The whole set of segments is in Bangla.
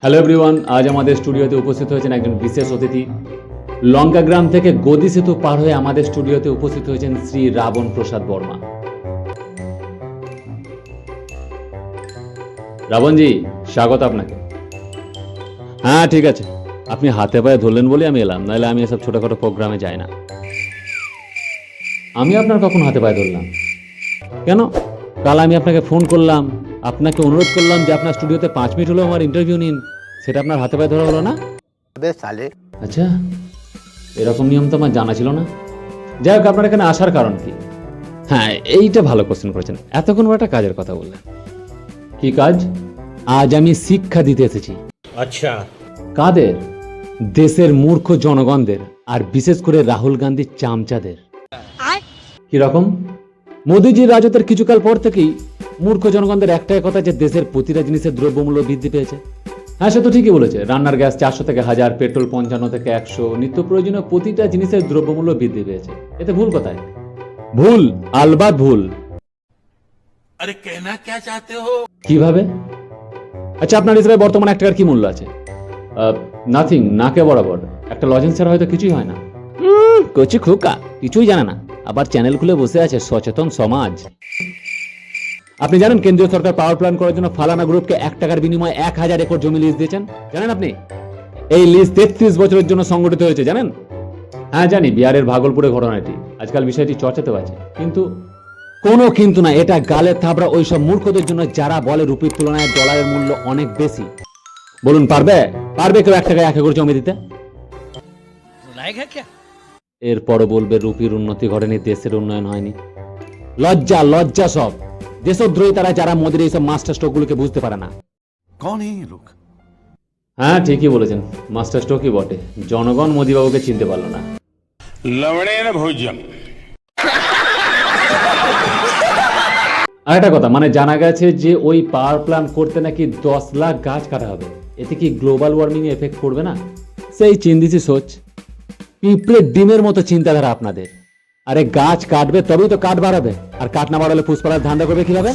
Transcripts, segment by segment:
হ্যালো এভরিওয়ান, আজ আমাদের স্টুডিওতে উপস্থিত হয়েছেন একজন বিশেষ অতিথি। লঙ্কা গ্রাম থেকে গদি সেতু পার হয়ে আমাদের স্টুডিওতে উপস্থিত হয়েছেন শ্রী রাবণ প্রসাদ বর্মা। রাবণজি, স্বাগত আপনাকে। হ্যাঁ ঠিক আছে, আপনি হাতে পায়ে ধরলেন বলে আমি এলাম, নাহলে আমি এসব ছোটখাটো প্রোগ্রামে যাই না। আমি আপনার কখন হাতে পায়ে ধরলাম? কেন? কাল আমি আপনাকে ফোন করলাম, আপনাকে অনুরোধ করলাম যে আপনার স্টুডিওতে 5 মিনিট হলেও আমার ইন্টারভিউ নিন, সেটা আপনার হাতে পায়ে ধরা হলো না? আচ্ছা, এরকম নিয়ম তো আমার জানা ছিল না। যাই হোক, আপনার এখানে আসার কারণ কি? হ্যাঁ, এইটা ভালো কোশ্চেন করেছেন। এতক্ষণ একটা কাজের কথা বললেন। কি কাজ? আজ আমি শিক্ষা দিতে এসেছি। আচ্ছা, কাদের? দেশের মূর্খ জনগণদের, আর বিশেষ করে রাহুল গান্ধীর চামচাদের। কি রকম? মোদীজির রাজত্বের কিছুকাল পর থেকেই মূর্খ জনগণদের একটাই কথা, যে দেশের প্রতিটা জিনিসের দ্রব্যমূল্য বৃদ্ধি পেয়েছে। হ্যাঁ, সে তো ঠিকই বলেছে। রান্নার গ্যাস 400 থেকে 1000, পেট্রোল 55 থেকে 100, নিত্য প্রয়োজনীয় প্রতিটা জিনিসের দ্রব্যমূল্য বৃদ্ধি পেয়েছে। এতে ভুল কোথায়? ভুল, আলবাত ভুল। আরে कहना क्या चाहते हो? কিভাবে? আচ্ছা, আপনার হিসেবে বর্তমানে 1 টাকার কি মূল্য আছে? নাথিং, নাকে বরাবর। একটা লজেন্স ছাড়া হয়তো কিছুই হয় না। কচি খোকা, কিছুই জানে না, আবার চ্যানেল খুলে বসে আছে সচেতন সমাজ। আপনি জানেন কেন্দ্রীয় সরকার পাওয়ার প্ল্যান্ট করার জন্য ফালানা গ্রুপকে 1 টাকার বিনিময়ে 1000 একর জমি লিজ দিয়েছেন? জানেন আপনি? এই লিজ 33 বছরের জন্য সংগঠিত হয়েছে, জানেন? হ্যাঁ জানি, বিহারের ভাগলপুরে ঘটনাটি। আজকাল বিষয়টি চর্চাতে আছে, কিন্তু কোনো কিন্তু না, এটা গালের থাবড়া ওইসব মূর্খদের জন্য যারা বলে রুপির তুলনায় ডলারের মূল্য অনেক বেশি। বলুন, পারবে কেউ 1 টাকায় 1 একর জমি দিতে? এরপরও বলবে রুপির উন্নতি ঘটেনি, দেশের উন্নয়ন হয়নি। লজ্জা লজ্জা সব দেশদ্রোহী তারা, যারা মোদির এইসব মাস্টার স্ট্রোক গুলোকে বুঝতে পারে না। कौन है ये लोग? হ্যাঁ ঠিকই বলেছেন, মাস্টার স্ট্রোকই বটে। জনগণ মোদিবাবুকে চিনতে পারলো না। लवणे न भोज्यम। আর একটা কথা, মানে জানা গেছে যে ওই পাওয়ার প্ল্যান্ট করতে নাকি 10 লাখ গাছ কাটা হবে। এতে কি গ্লোবাল ওয়ার্মিং এফেক্ট পড়বে না? সেই চিন্তিছি সোচ। পিঁপড়ের ডিমের মতো চিন্তাধারা আপনাদের। আরে গাছ কাটবে তবেই তো কাঠ বাড়াবে, আর কাঠ না বাড়ালে পুষ্পারাজ ধান্দা করবে কিভাবে?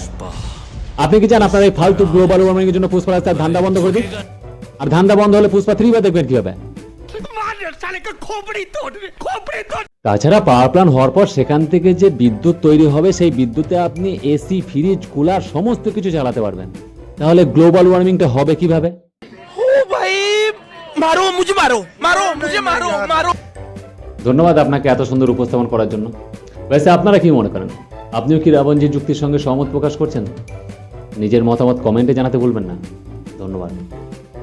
আপনি কি চান আপনার এই ফালতু গ্লোবাল ওয়ার্মিং এর জন্য পুষ্পারাজ তার ধান্দা বন্ধ করে দিন? আর ধান্দা বন্ধ হলে পুষ্পা 3 বা দেখবেন কিভাবে? তাছাড়া পাওয়ার প্ল্যান্ট হওয়ার পর সেখান থেকে যে বিদ্যুৎ তৈরি হবে, সেই বিদ্যুতে আপনি এসি, ফ্রিজ, কুলার সমস্ত কিছু চালাতে পারবেন। তাহলে গ্লোবাল ওয়ার্মিংটা হবে কিভাবে? ধন্যবাদ আপনাকে এত সুন্দর উপস্থাপন করার জন্য। বেশ, আপনারা কি মনে করেন? আপনিও কি রাবণজির যুক্তির সঙ্গে সহমত প্রকাশ করছেন? নিজের মতামত কমেন্টে জানাতে ভুলবেন না। ধন্যবাদ।